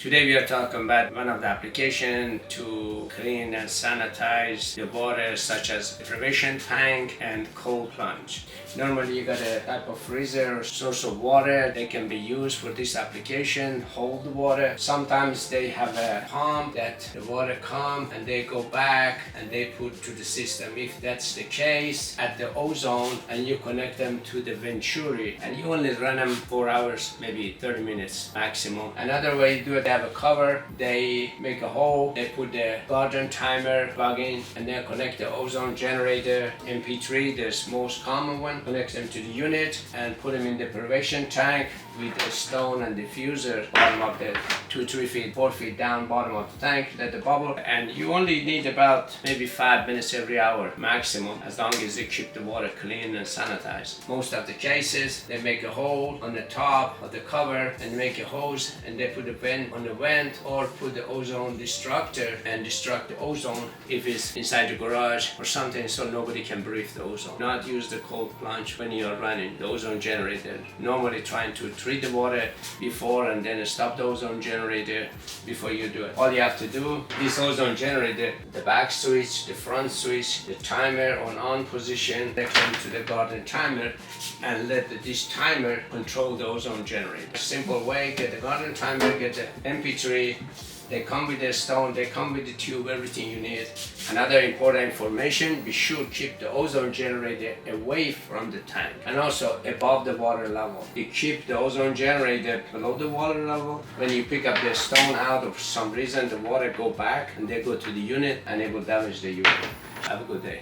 Today we are talking about one of the applications to clean and sanitize the water, such as preparation tank and cold plunge. Normally you got a type of freezer or source of water. They can be used for this application, hold the water. Sometimes they have a pump that the water come and they go back and they put to the system. If that's the case, at the ozone, and you connect them to the Venturi, and you only run them 4 hours, maybe 30 minutes maximum. Another way to do it, they have a cover, they make a hole, they put the garden timer plug in, and then connect the ozone generator MP3, the most common one, connects them to the unit and put them in the preparation tank with a stone and diffuser bottom of the 2-3 feet 4 feet down bottom of the tank, let the bubble, and you only need about maybe 5 minutes every hour maximum, as long as you keep the water clean and sanitized. Most of the cases they make a hole on the top of the cover and make a hose, and they put a vent on the vent or put the ozone destructor and destruct the ozone if it's inside the garage or something, so nobody can breathe the ozone. Not use the cold plunge when you are running the ozone generator. Normally trying to treat the water before and then stop the ozone generator before you do it. All you have to do, this ozone generator, the back switch, the front switch, the timer on position, they come to the garden timer and let this timer control the ozone generator. Simple way, get the garden timer, get the MP3, they come with the stone, they come with the tube, everything you need. Another important information, be sure to keep the ozone generator away from the tank and also above the water level. You keep the ozone generator below the water level. When you pick up the stone out, of some reason the water go back and they go to the unit and it will damage the unit. Have a good day.